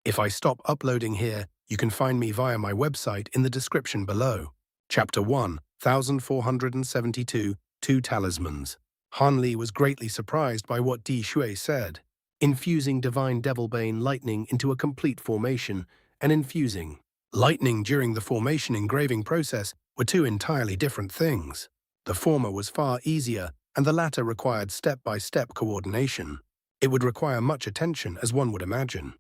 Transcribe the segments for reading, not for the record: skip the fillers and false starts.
If I stop uploading here, you can find me via my website in the description below. Chapter 1, 1472, Two Talismans. Han Li was greatly surprised by what Di Shui said. Infusing divine Devilbane lightning into a complete formation and infusing lightning during the formation engraving process were two entirely different things. The former was far easier, and the latter required step-by-step coordination. It would require much attention, as one would imagine.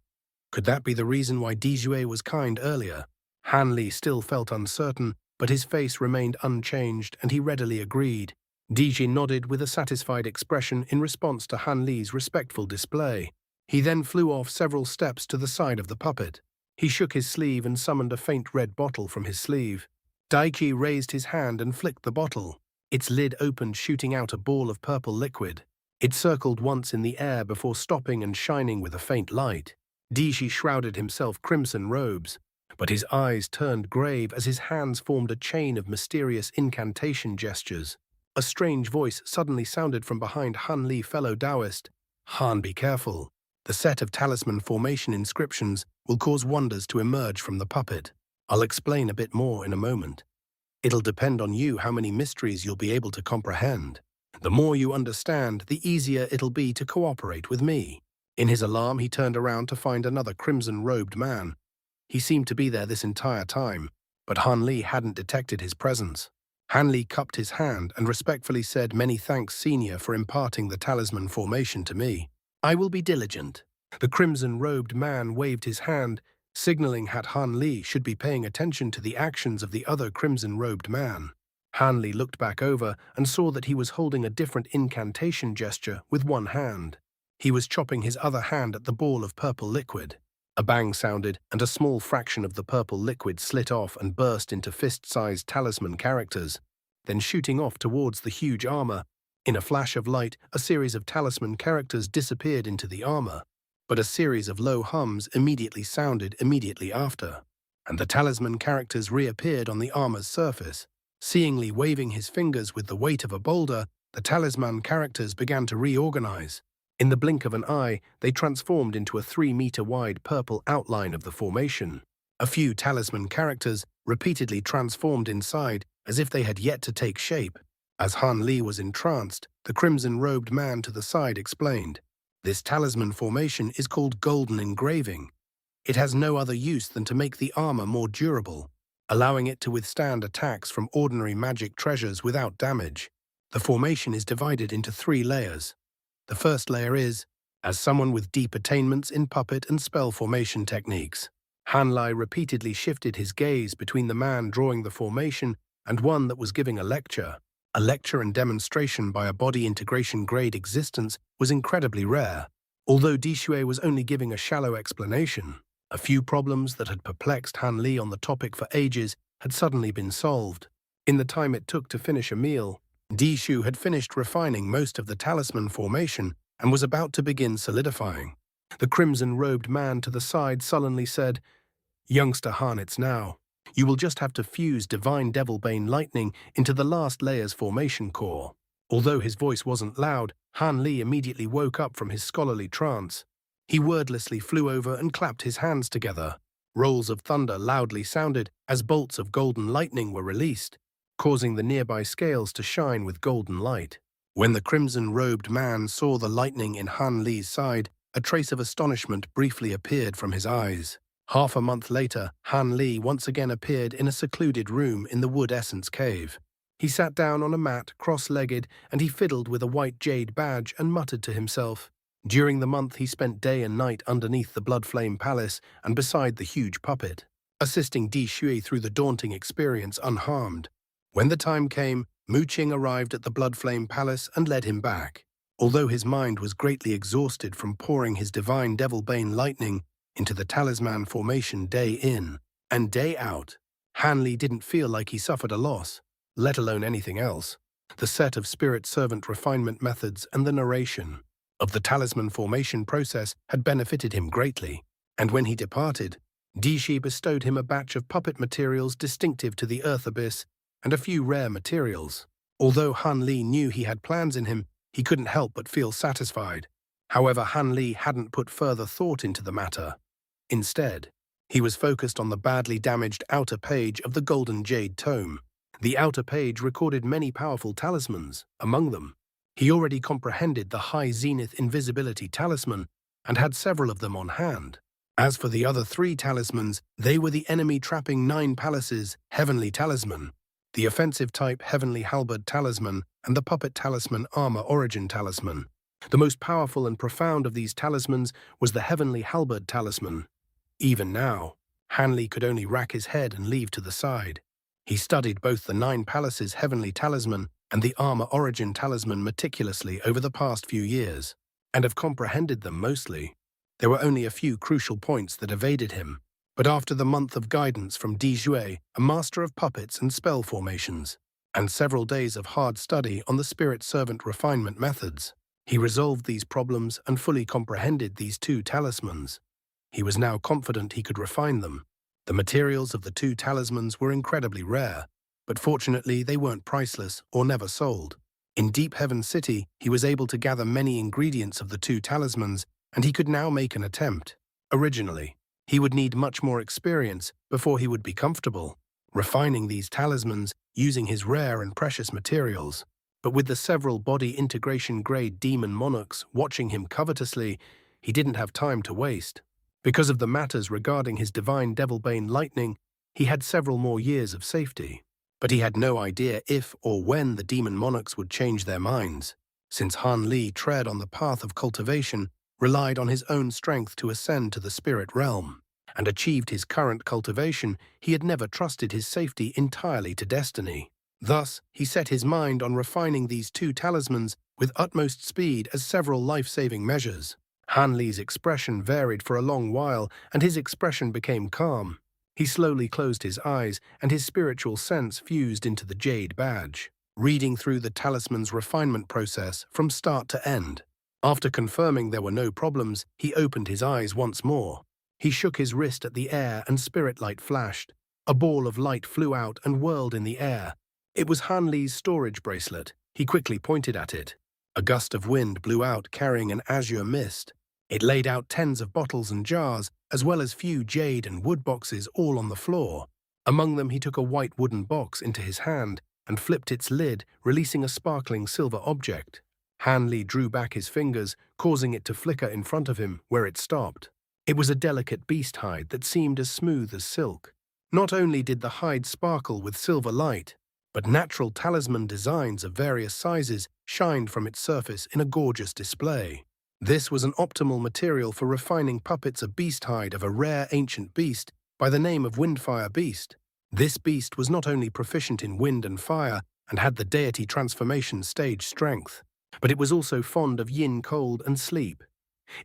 Could that be the reason why Di Shui was kind earlier? Han Li still felt uncertain, but his face remained unchanged, and he readily agreed. Di Shui nodded with a satisfied expression in response to Han Li's respectful display. He then flew off several steps to the side of the puppet. He shook his sleeve and summoned a faint red bottle from his sleeve. Daichi raised his hand and flicked the bottle. Its lid opened, shooting out a ball of purple liquid. It circled once in the air before stopping and shining with a faint light. Di Shui shrouded himself crimson robes, but his eyes turned grave as his hands formed a chain of mysterious incantation gestures. A strange voice suddenly sounded from behind Han Li, fellow Taoist. Han, be careful. The set of talisman formation inscriptions will cause wonders to emerge from the puppet. I'll explain a bit more in a moment. It'll depend on you how many mysteries you'll be able to comprehend. The more you understand, the easier it'll be to cooperate with me. In his alarm, he turned around to find another crimson-robed man. He seemed to be there this entire time, but Han Li hadn't detected his presence. Han Li cupped his hand and respectfully said, "Many thanks, Senior, for imparting the talisman formation to me. I will be diligent." The crimson-robed man waved his hand, signaling that Han Li should be paying attention to the actions of the other crimson-robed man. Han Li looked back over and saw that he was holding a different incantation gesture with one hand. He was chopping his other hand at the ball of purple liquid. A bang sounded, and a small fraction of the purple liquid slit off and burst into fist-sized talisman characters, then shooting off towards the huge armor. In a flash of light, a series of talisman characters disappeared into the armor, but a series of low hums immediately sounded immediately after, and the talisman characters reappeared on the armor's surface. Seeingly waving his fingers with the weight of a boulder, the talisman characters began to reorganize. In the blink of an eye, they transformed into a 3-meter-wide purple outline of the formation. A few talisman characters repeatedly transformed inside as if they had yet to take shape. As Han Li was entranced, the crimson-robed man to the side explained, "This talisman formation is called golden engraving. It has no other use than to make the armor more durable, allowing it to withstand attacks from ordinary magic treasures without damage. The formation is divided into 3 layers. The first layer is, as someone with deep attainments in puppet and spell formation techniques." Han Li repeatedly shifted his gaze between the man drawing the formation and one that was giving a lecture. A lecture and demonstration by a body integration grade existence was incredibly rare. Although Di Shui was only giving a shallow explanation, a few problems that had perplexed Han Li on the topic for ages had suddenly been solved. In the time it took to finish a meal, Di Shui had finished refining most of the talisman formation and was about to begin solidifying. The crimson-robed man to the side sullenly said, "Youngster Han, it's now. You will just have to fuse divine Devilbane lightning into the last layer's formation core." Although his voice wasn't loud, Han Li immediately woke up from his scholarly trance. He wordlessly flew over and clapped his hands together. Rolls of thunder loudly sounded as bolts of golden lightning were released, causing the nearby scales to shine with golden light. When the crimson-robed man saw the lightning in Han Li's side, a trace of astonishment briefly appeared from his eyes. Half a month later, Han Li once again appeared in a secluded room in the Wood Essence Cave. He sat down on a mat, cross-legged, and he fiddled with a white jade badge and muttered to himself. During the month, he spent day and night underneath the Bloodflame Palace and beside the huge puppet, assisting Di Shui through the daunting experience unharmed. When the time came, Mu Qing arrived at the Bloodflame Palace and led him back. Although his mind was greatly exhausted from pouring his divine Devilbane lightning into the talisman formation day in and day out, Han Li didn't feel like he suffered a loss, let alone anything else. The set of spirit servant refinement methods and the narration of the talisman formation process had benefited him greatly, and when he departed, Di Shui bestowed him a batch of puppet materials distinctive to the Earth Abyss and a few rare materials. Although Han Li knew he had plans in him, he couldn't help but feel satisfied. However, Han Li hadn't put further thought into the matter. Instead, he was focused on the badly damaged outer page of the Golden Jade Tome. The outer page recorded many powerful talismans. Among them, he already comprehended the High Zenith Invisibility Talisman and had several of them on hand. As for the other 3 talismans, they were the Enemy Trapping 9 Palaces Heavenly Talisman, the Offensive Type Heavenly Halberd Talisman, and the Puppet Talisman Armor Origin Talisman. The most powerful and profound of these talismans was the Heavenly Halberd Talisman. Even now, Hanley could only rack his head and leave to the side. He studied both the 9 Palaces Heavenly Talisman and the Armor Origin Talisman meticulously over the past few years, and have comprehended them mostly. There were only a few crucial points that evaded him, but after the month of guidance from Di Jue, a master of puppets and spell formations, and several days of hard study on the spirit servant refinement methods, he resolved these problems and fully comprehended these 2 talismans. He was now confident he could refine them. The materials of the 2 talismans were incredibly rare, but fortunately they weren't priceless or never sold. In Deep Heaven City, he was able to gather many ingredients of the 2 talismans, and he could now make an attempt. Originally, he would need much more experience before he would be comfortable refining these talismans using his rare and precious materials. But with the several body integration grade demon monarchs watching him covetously, he didn't have time to waste. Because of the matters regarding his divine Devilbane lightning, he had several more years of safety. But he had no idea if or when the demon monarchs would change their minds, since Han Li tread on the path of cultivation, relied on his own strength to ascend to the spirit realm, and achieved his current cultivation. He had never trusted his safety entirely to destiny. Thus, he set his mind on refining these 2 talismans with utmost speed as several life-saving measures. Han Li's expression varied for a long while, and his expression became calm. He slowly closed his eyes, and his spiritual sense fused into the jade badge, reading through the talisman's refinement process from start to end. After confirming there were no problems, he opened his eyes once more. He shook his wrist at the air and spirit light flashed. A ball of light flew out and whirled in the air. It was Han Li's storage bracelet. He quickly pointed at it. A gust of wind blew out carrying an azure mist. It laid out tens of bottles and jars, as well as few jade and wood boxes all on the floor. Among them he took a white wooden box into his hand and flipped its lid, releasing a sparkling silver object. Han Li drew back his fingers, causing it to flicker in front of him where it stopped. It was a delicate beast hide that seemed as smooth as silk. Not only did the hide sparkle with silver light, but natural talisman designs of various sizes shined from its surface in a gorgeous display. This was an optimal material for refining puppets, a beast hide of a rare ancient beast by the name of Windfire Beast. This beast was not only proficient in wind and fire and had the deity transformation stage strength, but it was also fond of yin cold and sleep.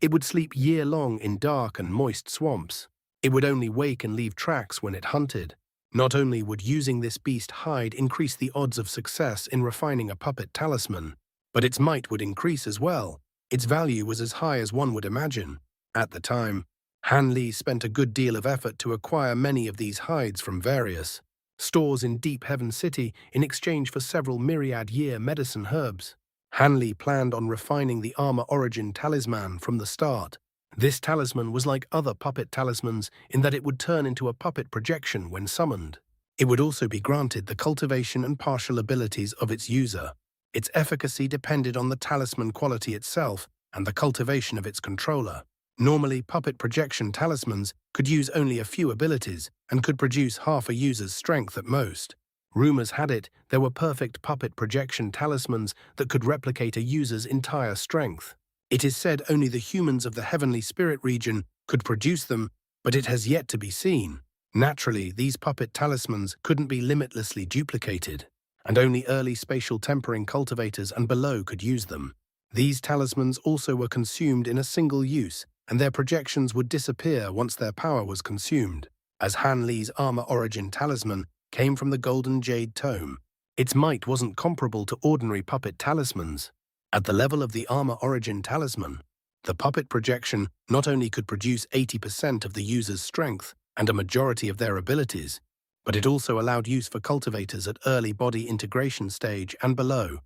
It would sleep year-long in dark and moist swamps. It would only wake and leave tracks when it hunted. Not only would using this beast hide increase the odds of success in refining a puppet talisman, but its might would increase as well. Its value was as high as one would imagine. At the time, Han Li spent a good deal of effort to acquire many of these hides from various stores in Deep Heaven City in exchange for several myriad-year medicine herbs. Han Li planned on refining the Armor Origin Talisman from the start. This talisman was like other puppet talismans in that it would turn into a puppet projection when summoned. It would also be granted the cultivation and partial abilities of its user. Its efficacy depended on the talisman quality itself and the cultivation of its controller. Normally, puppet projection talismans could use only a few abilities and could produce half a user's strength at most. Rumors had it there were perfect puppet projection talismans that could replicate a user's entire strength. It is said only the humans of the Heavenly Spirit region could produce them, but it has yet to be seen. Naturally, these puppet talismans couldn't be limitlessly duplicated, and only early spatial tempering cultivators and below could use them. These talismans also were consumed in a single use, and their projections would disappear once their power was consumed. As Han Li's Armor Origin Talisman came from the Golden Jade Tome, its might wasn't comparable to ordinary puppet talismans. At the level of the Armor Origin Talisman, the puppet projection not only could produce 80% of the user's strength and a majority of their abilities, but it also allowed use for cultivators at early body integration stage and below.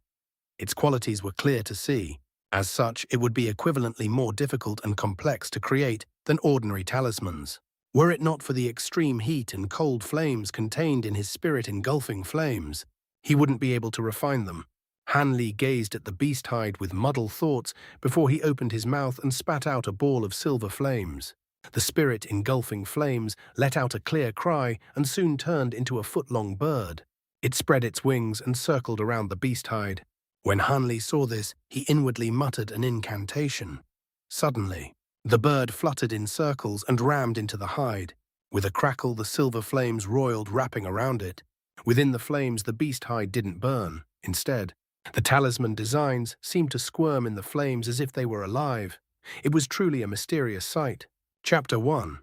Its qualities were clear to see. As such, it would be equivalently more difficult and complex to create than ordinary talismans. Were it not for the extreme heat and cold flames contained in his spirit-engulfing flames, he wouldn't be able to refine them. Han Li gazed at the beast hide with muddled thoughts before he opened his mouth and spat out a ball of silver flames. The spirit-engulfing flames let out a clear cry and soon turned into a foot-long bird. It spread its wings and circled around the beast hide. When Han Li saw this, he inwardly muttered an incantation. Suddenly, the bird fluttered in circles and rammed into the hide. With a crackle, the silver flames roiled, wrapping around it. Within the flames, the beast hide didn't burn. Instead, the talisman designs seemed to squirm in the flames as if they were alive. It was truly a mysterious sight. Chapter 1.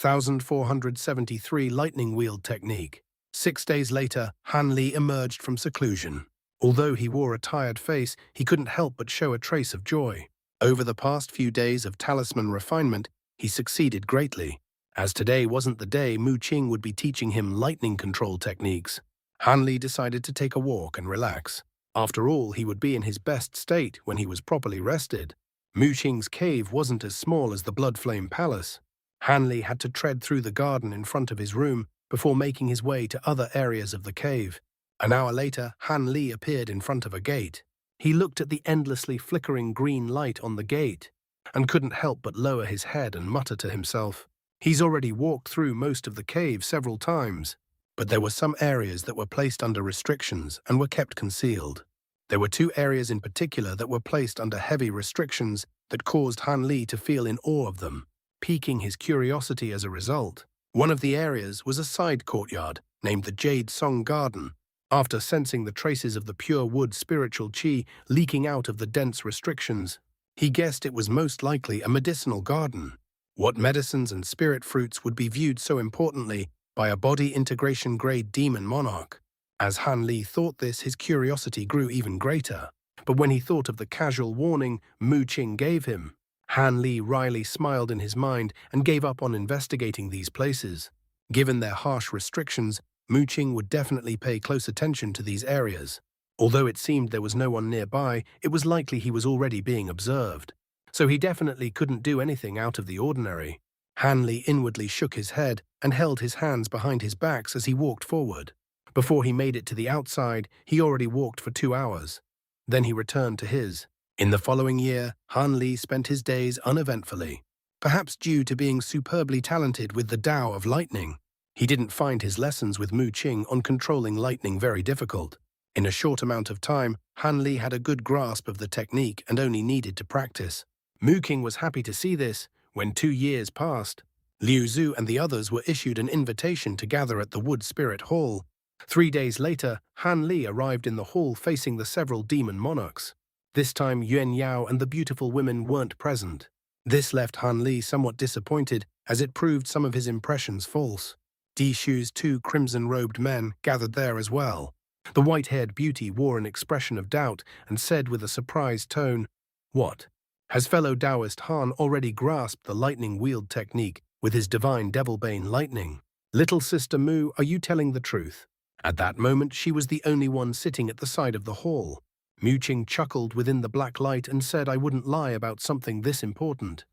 1473 Lightning Wield Technique. 6 days later, Han Li emerged from seclusion. Although he wore a tired face, he couldn't help but show a trace of joy. Over the past few days of talisman refinement, he succeeded greatly. As today wasn't the day Mu Qing would be teaching him lightning control techniques, Han Li decided to take a walk and relax. After all, he would be in his best state when he was properly rested. Mu Qing's cave wasn't as small as the Blood Flame Palace. Han Li had to tread through the garden in front of his room before making his way to other areas of the cave. An hour later, Han Li appeared in front of a gate. He looked at the endlessly flickering green light on the gate and couldn't help but lower his head and mutter to himself. He's already walked through most of the cave several times, but there were some areas that were placed under restrictions and were kept concealed. There were 2 areas in particular that were placed under heavy restrictions that caused Han Li to feel in awe of them, piquing his curiosity as a result. One of the areas was a side courtyard named the Jade Song Garden. After sensing the traces of the pure wood spiritual qi leaking out of the dense restrictions, he guessed it was most likely a medicinal garden. What medicines and spirit fruits would be viewed so importantly by a body integration grade demon monarch? As Han Li thought this, his curiosity grew even greater. But when he thought of the casual warning Mu Qing gave him, Han Li wryly smiled in his mind and gave up on investigating these places. Given their harsh restrictions, Mu Qing would definitely pay close attention to these areas. Although it seemed there was no one nearby, it was likely he was already being observed. So he definitely couldn't do anything out of the ordinary. Han Li inwardly shook his head and held his hands behind his backs as he walked forward. Before he made it to the outside, he already walked for 2 hours. Then he returned to his. In the following year, Han Li spent his days uneventfully. Perhaps due to being superbly talented with the Tao of lightning, he didn't find his lessons with Mu Qing on controlling lightning very difficult. In a short amount of time, Han Li had a good grasp of the technique and only needed to practice. Mu Qing was happy to see this. When 2 years passed, Liu Zhu and the others were issued an invitation to gather at the Wood Spirit Hall. 3 days later, Han Li arrived in the hall facing the several demon monarchs. This time, Yuan Yao and the beautiful women weren't present. This left Han Li somewhat disappointed, as it proved some of his impressions false. Di Shu's 2 crimson-robed men gathered there as well. The white-haired beauty wore an expression of doubt and said with a surprised tone, "What? Has fellow Taoist Han already grasped the lightning wield technique with his divine devilbane lightning? Little sister Mu, are you telling the truth?" At that moment, she was the only one sitting at the side of the hall. Mu Qing chuckled within the black light and said I wouldn't lie about something this important.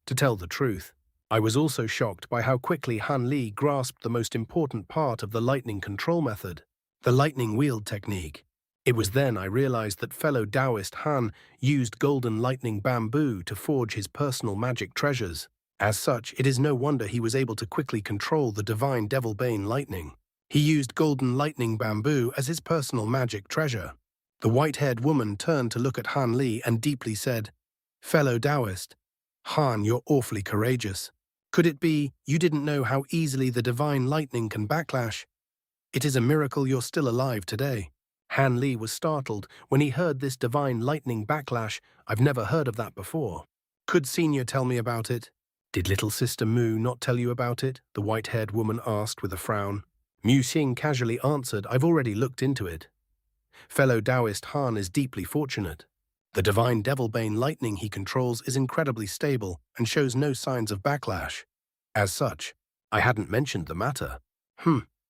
To tell the truth, I was also shocked by how quickly Han Li grasped the most important part of the lightning control method, the lightning wield technique. It was then I realized that fellow Taoist Han used golden lightning bamboo to forge his personal magic treasures. As such, it is no wonder he was able to quickly control the divine devilbane lightning. He used golden lightning bamboo as his personal magic treasure. The white-haired woman turned to look at Han Li and deeply said, "Fellow Taoist, Han, you're awfully courageous. Could it be you didn't know how easily the divine lightning can backlash? It is a miracle you're still alive today." Han Li was startled when he heard this divine lightning backlash. I've never heard of that before. Could Senior tell me about it? Did little sister Mu not tell you about it? The white-haired woman asked with a frown. Mu Xing casually answered, I've already looked into it. Fellow Taoist Han is deeply fortunate. The divine devilbane lightning he controls is incredibly stable and shows no signs of backlash. As such, I hadn't mentioned the matter.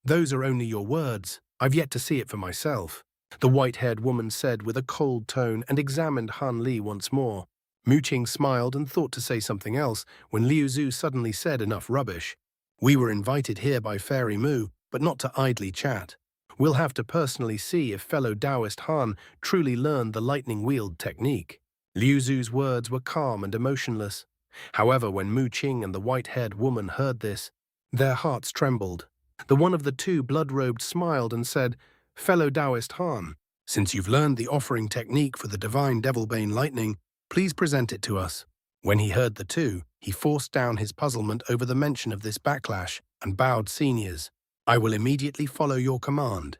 Those are only your words. I've yet to see it for myself, the white-haired woman said with a cold tone and examined Han Li once more. Mu Qing smiled and thought to say something else when Liu Zhu suddenly said, "Enough rubbish. We were invited here by Fairy Mu, but not to idly chat. We'll have to personally see if fellow Taoist Han truly learned the lightning wield technique." Liu Zhu's words were calm and emotionless. However, when Mu Qing and the white-haired woman heard this, their hearts trembled. The one of the two blood-robed smiled and said, "Fellow Taoist Han, since you've learned the offering technique for the divine Devilbane lightning, please present it to us." When he heard the two, he forced down his puzzlement over the mention of this backlash and bowed seniors. "I will immediately follow your command.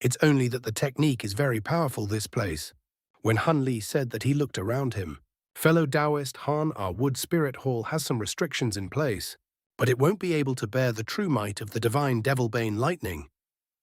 It's only that the technique is very powerful this place." When Han Li said that, he looked around him. "Fellow Taoist Han, our Wood Spirit Hall has some restrictions in place, but it won't be able to bear the true might of the divine Devilbane lightning.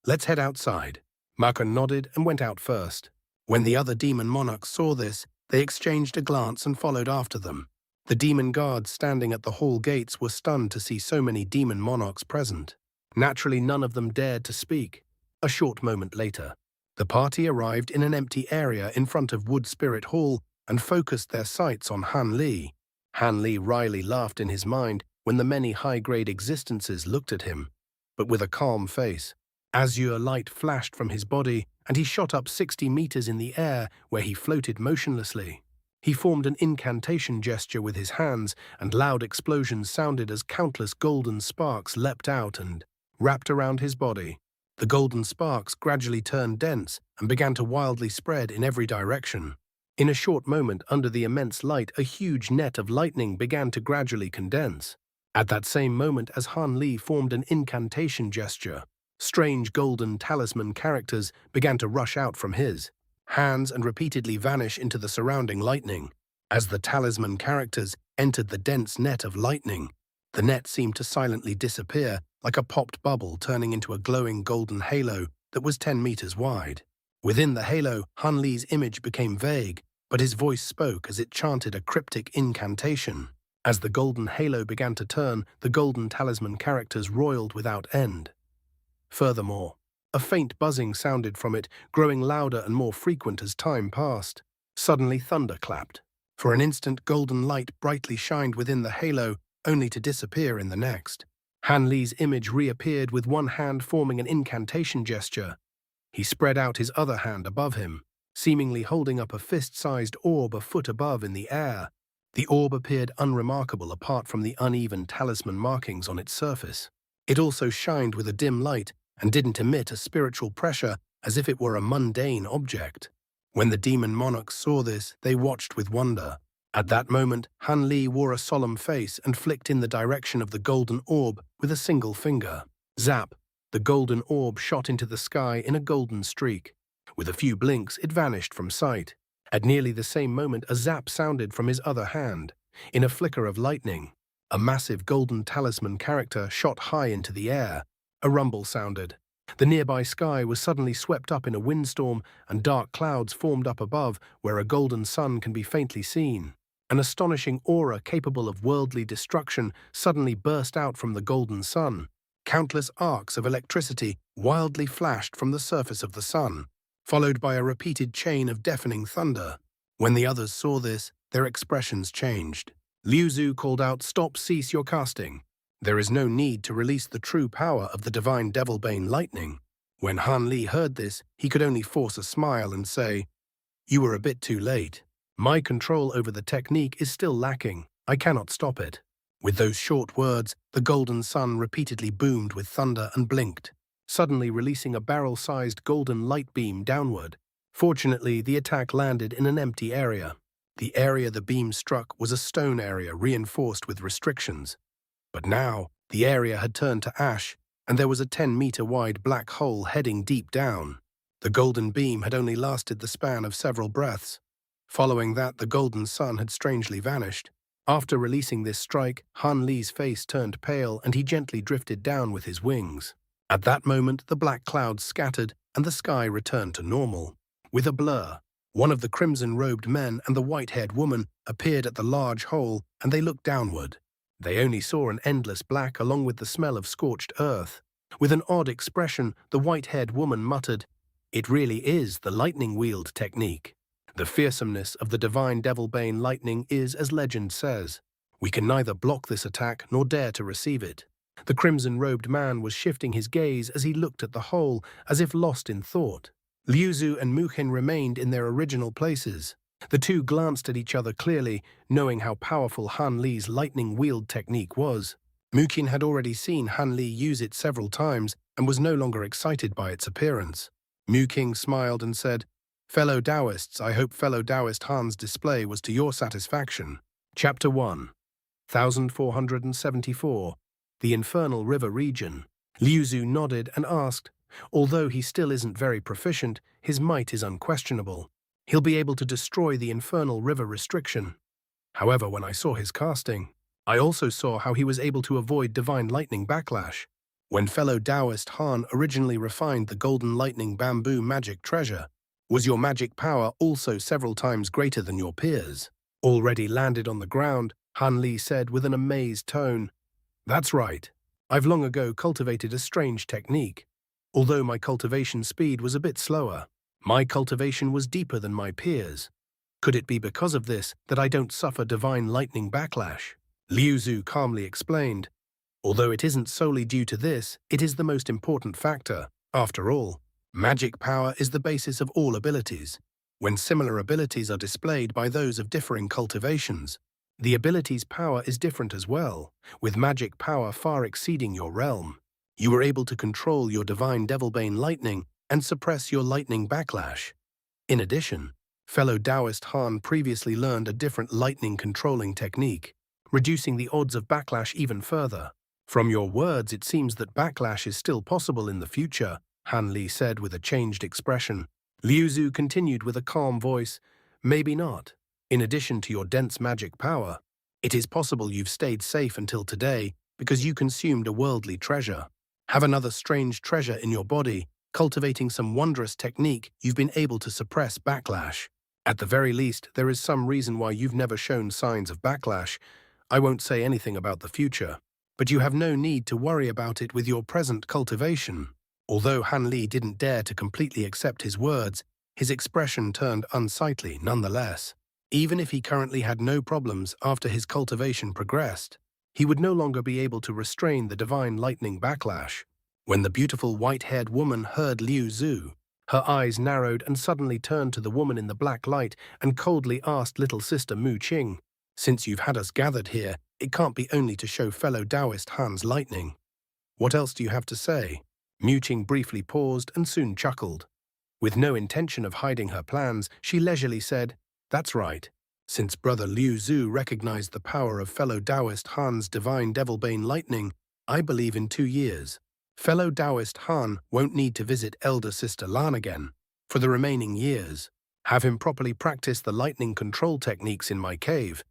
Let's head outside." Maka nodded and went out first. When the other demon monarchs saw this, they exchanged a glance and followed after them. The demon guards standing at the hall gates were stunned to see so many demon monarchs present. Naturally, none of them dared to speak. A short moment later, the party arrived in an empty area in front of Wood Spirit Hall and focused their sights on Han Li. Han Li wryly laughed in his mind when the many high-grade existences looked at him, but with a calm face. Azure light flashed from his body, and he shot up 60 meters in the air, where he floated motionlessly. He formed an incantation gesture with his hands, and loud explosions sounded as countless golden sparks leapt out and wrapped around his body. The golden sparks gradually turned dense and began to wildly spread in every direction. In a short moment, under the immense light, a huge net of lightning began to gradually condense. At that same moment, as Han Li formed an incantation gesture, strange golden talisman characters began to rush out from his hands and repeatedly vanish into the surrounding lightning. As the talisman characters entered the dense net of lightning, the net seemed to silently disappear, like a popped bubble turning into a glowing golden halo that was 10 meters wide. Within the halo, Han Li's image became vague, but his voice spoke as it chanted a cryptic incantation. As the golden halo began to turn, the golden talisman characters roiled without end. Furthermore, a faint buzzing sounded from it, growing louder and more frequent as time passed. Suddenly, thunder clapped. For an instant, golden light brightly shined within the halo, only to disappear in the next. Han Li's image reappeared with one hand forming an incantation gesture. He spread out his other hand above him, seemingly holding up a fist-sized orb a foot above in the air. The orb appeared unremarkable apart from the uneven talisman markings on its surface. It also shined with a dim light and didn't emit a spiritual pressure as if it were a mundane object. When the demon monarchs saw this, they watched with wonder. At that moment, Han Li wore a solemn face and flicked in the direction of the golden orb with a single finger. Zap! The golden orb shot into the sky in a golden streak. With a few blinks, it vanished from sight. At nearly the same moment, a zap sounded from his other hand. In a flicker of lightning, a massive golden talisman character shot high into the air. A rumble sounded. The nearby sky was suddenly swept up in a windstorm, and dark clouds formed up above where a golden sun can be faintly seen. An astonishing aura capable of worldly destruction suddenly burst out from the golden sun. Countless arcs of electricity wildly flashed from the surface of the sun, followed by a repeated chain of deafening thunder. When the others saw this, their expressions changed. Liu Zhu called out, "Stop, cease your casting. There is no need to release the true power of the divine Devilbane lightning." When Han Li heard this, he could only force a smile and say, "You were a bit too late. My control over the technique is still lacking. I cannot stop it." With those short words, the golden sun repeatedly boomed with thunder and blinked, suddenly releasing a barrel-sized golden light beam downward. Fortunately, the attack landed in an empty area. The area the beam struck was a stone area reinforced with restrictions. But now, the area had turned to ash, and there was a 10-meter-wide black hole heading deep down. The golden beam had only lasted the span of several breaths. Following that, the golden sun had strangely vanished. After releasing this strike, Han Li's face turned pale and he gently drifted down with his wings. At that moment, the black clouds scattered and the sky returned to normal. With a blur, one of the crimson-robed men and the white-haired woman appeared at the large hole, and they looked downward. They only saw an endless black along with the smell of scorched earth. With an odd expression, the white-haired woman muttered, "It really is the lightning wield technique." The fearsomeness of the divine devil-bane lightning is, as legend says, we can neither block this attack nor dare to receive it. The crimson-robed man was shifting his gaze as he looked at the hole, as if lost in thought. Liu Zhu and Mu Qin remained in their original places. The two glanced at each other clearly, knowing how powerful Han Li's lightning wield technique was. Mu Qin had already seen Han Li use it several times and was no longer excited by its appearance. Mu Qin smiled and said, "Fellow Taoists, I hope fellow Taoist Han's display was to your satisfaction." Chapter 1, 1474, The Infernal River Region. Liu Zhu nodded and asked, although he still isn't very proficient, his might is unquestionable. He'll be able to destroy the Infernal River restriction. However, when I saw his casting, I also saw how he was able to avoid divine lightning backlash. When fellow Taoist Han originally refined the golden lightning bamboo magic treasure, was your magic power also several times greater than your peers? Already landed on the ground, Han Li said with an amazed tone, "That's right. I've long ago cultivated a strange technique. Although my cultivation speed was a bit slower, my cultivation was deeper than my peers. Could it be because of this that I don't suffer divine lightning backlash?" Liu Zhu calmly explained, "Although it isn't solely due to this, it is the most important factor. After all, magic power is the basis of all abilities. When similar abilities are displayed by those of differing cultivations, the ability's power is different as well, with magic power far exceeding your realm. You were able to control your divine devil-bane lightning and suppress your lightning backlash. In addition, fellow Taoist Han previously learned a different lightning controlling technique, reducing the odds of backlash even further. From your words, it seems that backlash is still possible in the future," Han Li said with a changed expression. Liu Zhu continued with a calm voice, "Maybe not. In addition to your dense magic power, it is possible you've stayed safe until today because you consumed a worldly treasure. Have another strange treasure in your body, cultivating some wondrous technique you've been able to suppress backlash. At the very least, there is some reason why you've never shown signs of backlash. I won't say anything about the future, but you have no need to worry about it with your present cultivation." Although Han Li didn't dare to completely accept his words, his expression turned unsightly nonetheless. Even if he currently had no problems after his cultivation progressed, he would no longer be able to restrain the divine lightning backlash. When the beautiful white-haired woman heard Liu Zhu, her eyes narrowed and suddenly turned to the woman in the black light and coldly asked little sister Mu Qing, "Since you've had us gathered here, it can't be only to show fellow Taoist Han's lightning. What else do you have to say?" Mu Qing briefly paused and soon chuckled. With no intention of hiding her plans, she leisurely said, "That's right. Since brother Liu Zhu recognized the power of fellow Taoist Han's divine devil-bane lightning, I believe in 2 years, fellow Taoist Han won't need to visit elder sister Lan again. For the remaining years, have him properly practice the lightning control techniques in my cave.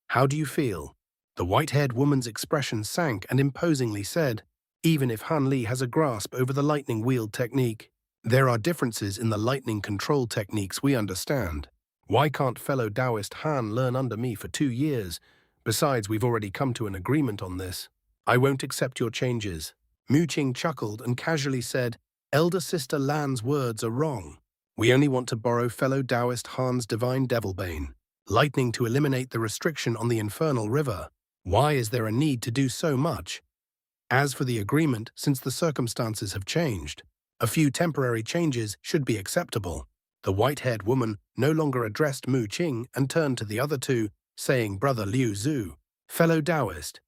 How do you feel?" The white-haired woman's expression sank and imposingly said, "Even if Han Li has a grasp over the lightning wield technique, there are differences in the lightning control techniques we understand. Why can't fellow Taoist Han learn under me for 2 years? Besides, we've already come to an agreement on this. I won't accept your changes." Mu Qing chuckled and casually said, "Elder sister Lan's words are wrong. We only want to borrow fellow Taoist Han's divine devil-bane lightning to eliminate the restriction on the Infernal River. Why is there a need to do so much? As for the agreement, since the circumstances have changed, a few temporary changes should be acceptable." The white-haired woman no longer addressed Mu Qing and turned to the other two, saying, "Brother Liu Zhu, fellow Taoist,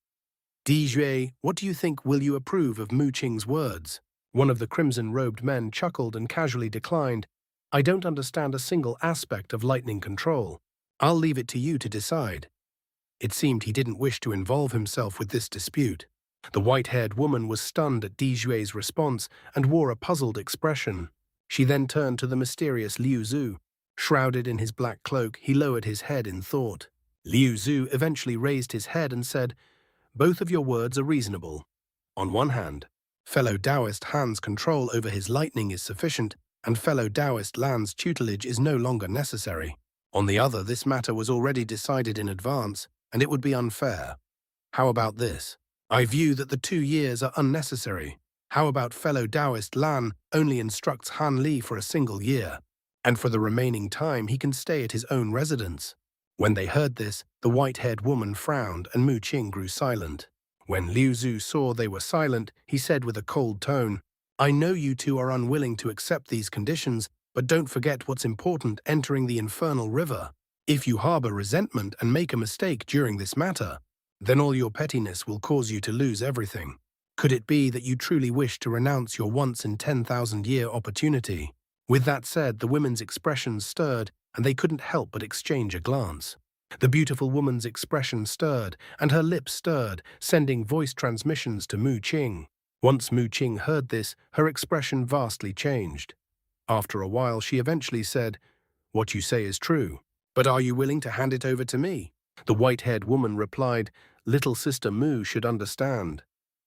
Di Jue, what do you think? Will you approve of Mu Qing's words?" One of the crimson-robed men chuckled and casually declined, "I don't understand a single aspect of lightning control. I'll leave it to you to decide." It seemed he didn't wish to involve himself with this dispute. The white-haired woman was stunned at Di Jue's response and wore a puzzled expression. She then turned to the mysterious Liu Zhu. Shrouded in his black cloak, he lowered his head in thought. Liu Zhu eventually raised his head and said, "Both of your words are reasonable. On one hand, fellow Taoist Han's control over his lightning is sufficient, and fellow Taoist Lan's tutelage is no longer necessary. On the other, this matter was already decided in advance, and it would be unfair. How about this? I view that the 2 years are unnecessary. How about fellow Taoist Lan only instructs Han Li for a single year? and for the remaining time he can stay at his own residence. When they heard this, the white-haired woman frowned and Mu Qing grew silent. When Liu Zhu saw they were silent, he said with a cold tone, "I know you two are unwilling to accept these conditions, but don't forget what's important entering the Infernal River. If you harbor resentment and make a mistake during this matter, then all your pettiness will cause you to lose everything. Could it be that you truly wish to renounce your once-in-10,000-year opportunity?" With that said, the women's expressions stirred, and they couldn't help but exchange a glance. The beautiful woman's expression stirred, and her lips stirred, sending voice transmissions to Mu Qing. Once Mu Qing heard this, her expression vastly changed. After a while, she eventually said, "What you say is true, but are you willing to hand it over to me?" The white-haired woman replied, "Little sister Mu should understand.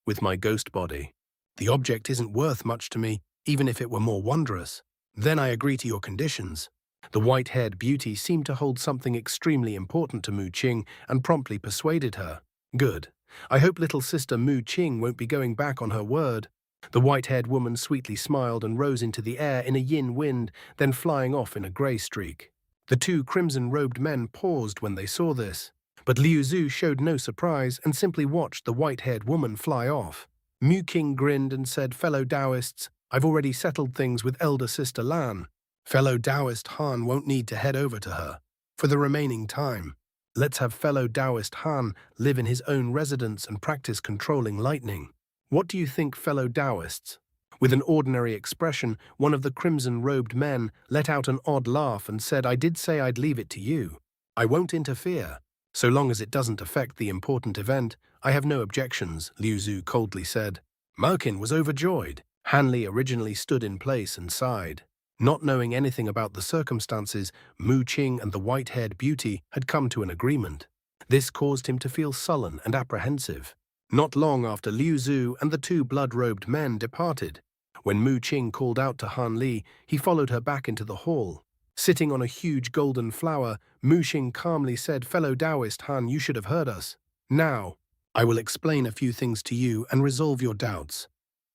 With my ghost body, the object isn't worth much to me, even if it were more wondrous. Then I agree to your conditions." The white-haired beauty seemed to hold something extremely important to Mu Qing and promptly persuaded her. "Good. I hope little sister Mu Qing won't be going back on her word." The white-haired woman sweetly smiled and rose into the air in a yin wind, then flying off in a grey streak. The two crimson-robed men paused when they saw this, but Liu Zhu showed no surprise and simply watched the white-haired woman fly off. Mu Qing grinned and said, "Fellow Taoists, I've already settled things with elder sister Lan. Fellow Taoist Han won't need to head over to her. For the remaining time, let's have fellow Taoist Han live in his own residence and practice controlling lightning. What do you think, fellow Taoists?" With an ordinary expression, one of the crimson-robed men let out an odd laugh and said, "I did say I'd leave it to you. I won't interfere. So long as it doesn't affect the important event, I have no objections," Liu Zhu coldly said. Merkin was overjoyed. Han Li originally stood in place and sighed. Not knowing anything about the circumstances, Mu Qing and the white-haired beauty had come to an agreement. This caused him to feel sullen and apprehensive. Not long after Liu Zhu and the two blood-robed men departed. When Mu Qing called out to Han Li, he followed her back into the hall. Sitting on a huge golden flower, Mu Qing calmly said, "Fellow Taoist Han, you should have heard us. Now, I will explain a few things to you and resolve your doubts.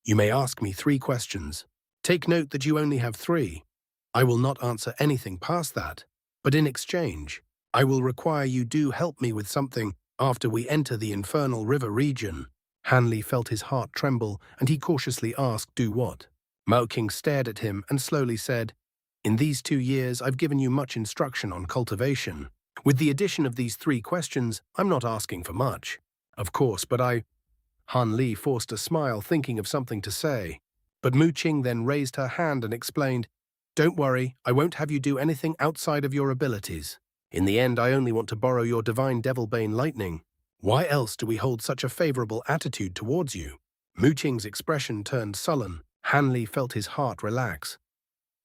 You may ask me 3 questions. Take note that you only have 3. I will not answer anything past that, but in exchange, I will require you do help me with something after we enter the Infernal River region." Han Li felt his heart tremble, and he cautiously asked, "Do what?" Mao King stared at him and slowly said, "In these 2 years, I've given you much instruction on cultivation. With the addition of these 3 questions, I'm not asking for much. Of course, but Han Li forced a smile, thinking of something to say. But Mu Qing then raised her hand and explained, "Don't worry, I won't have you do anything outside of your abilities. In the end, I only want to borrow your divine Devilbane lightning. Why else do we hold such a favorable attitude towards you?" Mu Qing's expression turned sullen. Han Li felt his heart relax.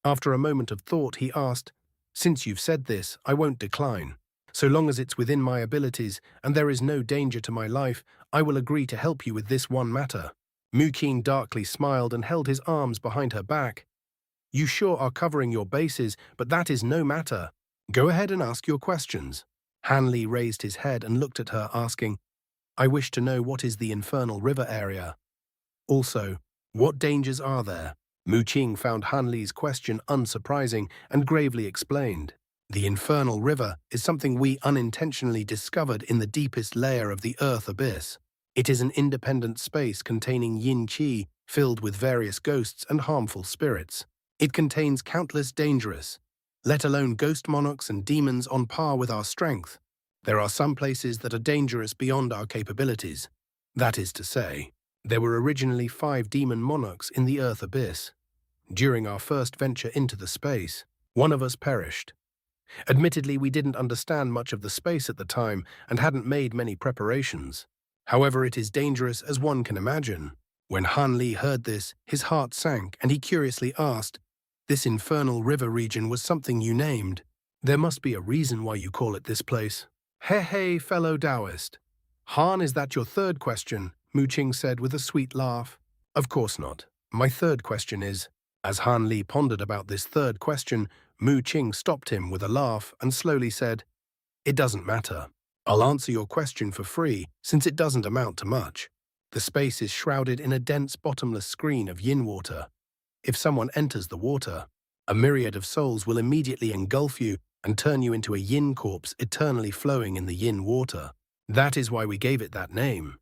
After a moment of thought, he asked, "Since you've said this, I won't decline. So long as it's within my abilities and there is no danger to my life, I will agree to help you with this one matter." Mu Qing darkly smiled and held his arms behind her back. "You sure are covering your bases, but that is no matter. Go ahead and ask your questions." Han Li raised his head and looked at her, asking, "I wish to know what is the Infernal River area. Also, what dangers are there?" Mu Qing found Han Li's question unsurprising and gravely explained. "The Infernal River is something we unintentionally discovered in the deepest layer of the Earth abyss. It is an independent space containing yin qi filled with various ghosts and harmful spirits. It contains countless dangerous, let alone ghost monarchs and demons on par with our strength. There are some places that are dangerous beyond our capabilities. That is to say, there were originally 5 demon monarchs in the Earth abyss. During our first venture into the space, one of us perished. Admittedly, we didn't understand much of the space at the time and hadn't made many preparations. However, it is dangerous as one can imagine." When Han Li heard this, his heart sank and he curiously asked, "This Infernal River region was something you named. There must be a reason why you call it this place." Hey, fellow Taoist. "Han, is that your 3rd question?" Mu Qing said with a sweet laugh. "Of course not. My 3rd question is..." As Han Li pondered about this 3rd question, Mu Qing stopped him with a laugh and slowly said, "It doesn't matter. I'll answer your question for free, since it doesn't amount to much. The space is shrouded in a dense bottomless screen of yin water. If someone enters the water, A myriad of souls will immediately engulf you and turn you into a yin corpse eternally flowing in the yin water. That is why we gave it that name.